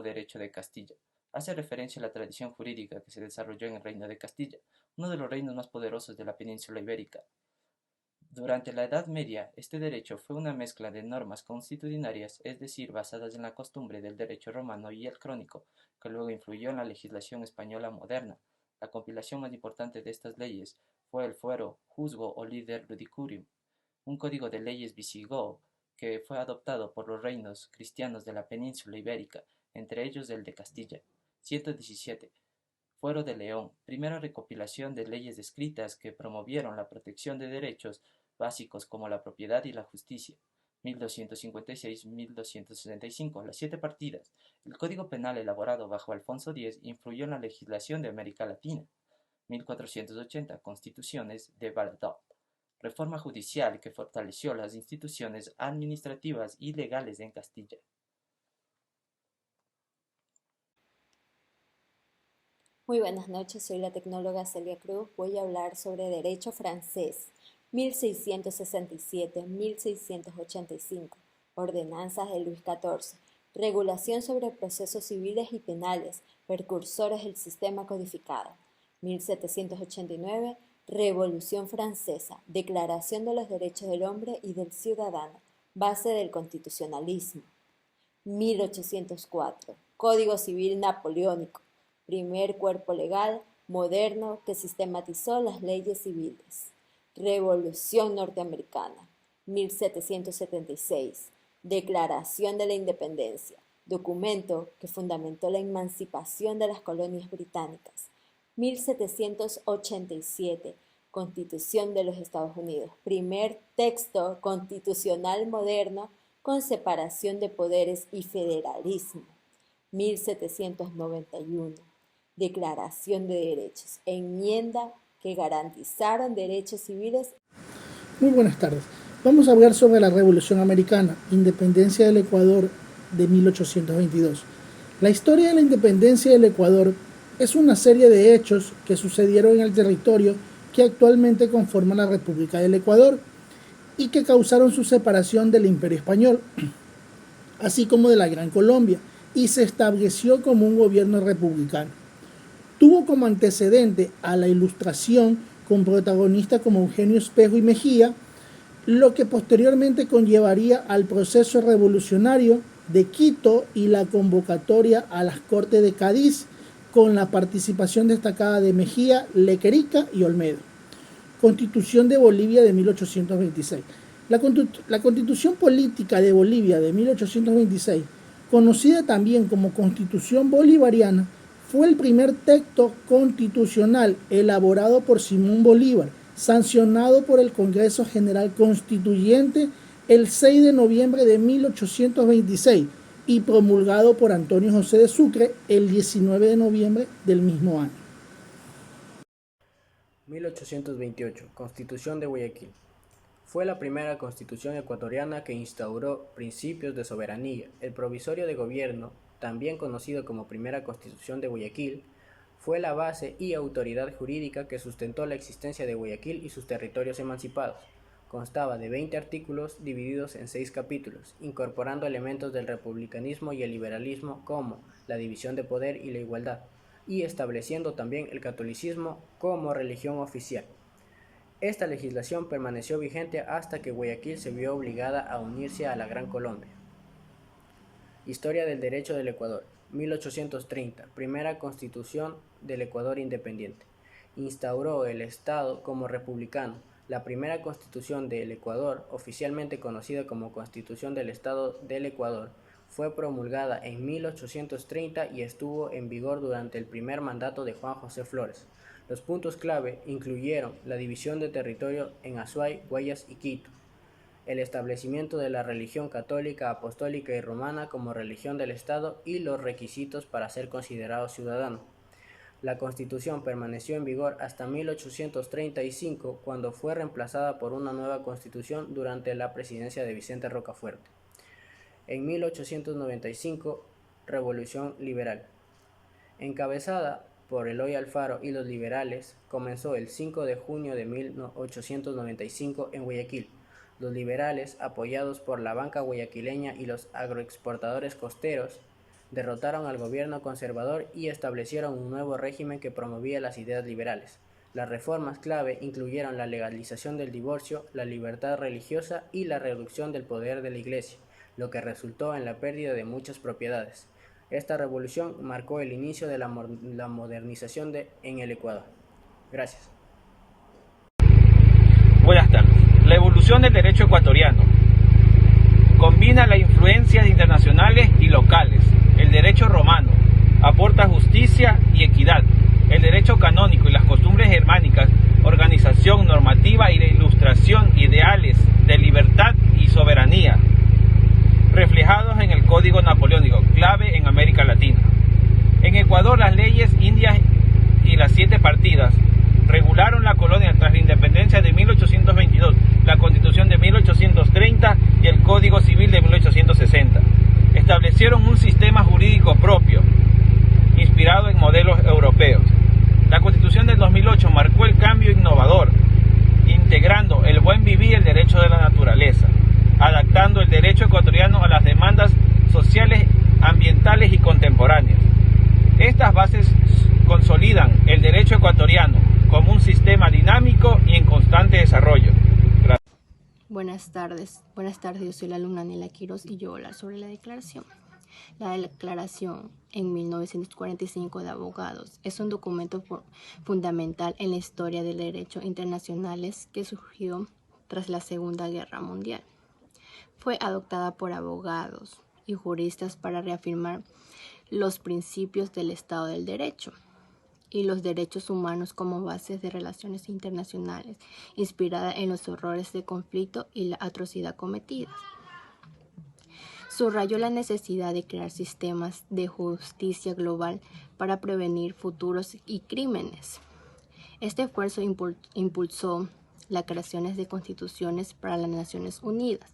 Derecho de Castilla. Hace referencia a la tradición jurídica que se desarrolló en el Reino de Castilla, uno de los reinos más poderosos de la península ibérica. Durante la Edad Media, este derecho fue una mezcla de normas constitucionarias, es decir, basadas en la costumbre del derecho romano y el crónico, que luego influyó en la legislación española moderna. La compilación más importante de estas leyes fue el Fuero, Juzgo o Liber Ludicurium, un código de leyes visigodo que fue adoptado por los reinos cristianos de la península ibérica, entre ellos el de Castilla. 117. Fuero de León, primera recopilación de leyes escritas que promovieron la protección de derechos básicos como la propiedad y la justicia. 1256-1265, las siete partidas. El Código Penal elaborado bajo Alfonso X influyó en la legislación de América Latina. 1480, Constituciones de Valladolid. Reforma judicial que fortaleció las instituciones administrativas y legales en Castilla. Muy buenas noches, soy la tecnóloga Celia Cruz. Voy a hablar sobre Derecho francés, 1667-1685, Ordenanzas de Luis XIV, Regulación sobre procesos civiles y penales, precursores del sistema codificado, 1789, Revolución Francesa, Declaración de los Derechos del Hombre y del Ciudadano, base del constitucionalismo, 1804, Código Civil Napoleónico, primer cuerpo legal moderno que sistematizó las leyes civiles. Revolución Norteamericana, 1776, Declaración de la Independencia, documento que fundamentó la emancipación de las colonias británicas. 1787, Constitución de los Estados Unidos, primer texto constitucional moderno con separación de poderes y federalismo. 1791, Declaración de Derechos, enmienda que garantizaron derechos civiles. Muy buenas tardes. Vamos a hablar sobre la Revolución Americana, independencia del Ecuador de 1822. La historia de la independencia del Ecuador es una serie de hechos que sucedieron en el territorio que actualmente conforma la República del Ecuador y que causaron su separación del Imperio Español, así como de la Gran Colombia, y se estableció como un gobierno republicano. Tuvo como antecedente a la Ilustración con protagonistas como Eugenio Espejo y Mejía, lo que posteriormente conllevaría al proceso revolucionario de Quito y la convocatoria a las Cortes de Cádiz con la participación destacada de Mejía, Lequerica y Olmedo. Constitución de Bolivia de 1826. La Constitución Política de Bolivia de 1826, conocida también como Constitución Bolivariana, fue el primer texto constitucional elaborado por Simón Bolívar, sancionado por el Congreso General Constituyente el 6 de noviembre de 1826 y promulgado por Antonio José de Sucre el 19 de noviembre del mismo año. 1828, Constitución de Guayaquil. Fue la primera constitución ecuatoriana que instauró principios de soberanía. El provisorio de gobierno, también conocido como Primera Constitución de Guayaquil, fue la base y autoridad jurídica que sustentó la existencia de Guayaquil y sus territorios emancipados. Constaba de 20 artículos divididos en 6 capítulos, incorporando elementos del republicanismo y el liberalismo como la división de poder y la igualdad, y estableciendo también el catolicismo como religión oficial. Esta legislación permaneció vigente hasta que Guayaquil se vio obligada a unirse a la Gran Colombia. Historia del Derecho del Ecuador, 1830, primera Constitución del Ecuador independiente. Instauró el Estado como republicano. La primera Constitución del Ecuador, oficialmente conocida como Constitución del Estado del Ecuador, fue promulgada en 1830 y estuvo en vigor durante el primer mandato de Juan José Flores. Los puntos clave incluyeron la división de territorio en Azuay, Guayas y Quito, el establecimiento de la religión católica, apostólica y romana como religión del Estado y los requisitos para ser considerado ciudadano. La Constitución permaneció en vigor hasta 1835, cuando fue reemplazada por una nueva Constitución durante la presidencia de Vicente Rocafuerte. En 1895, Revolución Liberal. Encabezada por Eloy Alfaro y los liberales, comenzó el 5 de junio de 1895 en Guayaquil. Los liberales, apoyados por la banca guayaquileña y los agroexportadores costeros, Derrotaron al gobierno conservador y establecieron un nuevo régimen que promovía las ideas liberales. Las reformas clave incluyeron la legalización del divorcio, la libertad religiosa y la reducción del poder de la Iglesia, lo que resultó en la pérdida de muchas propiedades. Esta revolución marcó el inicio de la modernización en el Ecuador. Gracias. Buenas tardes. La evolución del derecho ecuatoriano combina las influencias internacionales y locales. El derecho romano aporta justicia y equidad. El derecho canónico y las costumbres germánicas, organización normativa y de ilustración, ideales de libertad y soberanía, reflejados en el Código Napoleónico, clave en América Latina. En Ecuador, las leyes indias y las 7 partidas regularon la colonia tras la independencia de 1822, la Constitución de 1830 y el Código Civil de 1860. Establecieron un sistema jurídico propio, inspirado en modelos europeos. La Constitución del 2008 marcó el cambio innovador, integrando el buen vivir y el derecho de la naturaleza, adaptando el derecho ecuatoriano a las demandas sociales, ambientales y contemporáneas. Estas bases consolidan el derecho ecuatoriano como un sistema dinámico y en constante desarrollo. Gracias. Buenas tardes, yo soy la alumna Nela Quiroz y yo voy a hablar sobre la declaración. La declaración en 1945 de abogados es un documento fundamental en la historia del derecho internacionales que surgió tras la Segunda Guerra Mundial. Fue adoptada por abogados y juristas para reafirmar los principios del Estado del Derecho y los derechos humanos como bases de relaciones internacionales, inspirada en los horrores de conflicto y la atrocidad cometidas. Subrayó la necesidad de crear sistemas de justicia global para prevenir futuros y crímenes. Este esfuerzo impulsó la creación de constituciones para las Naciones Unidas,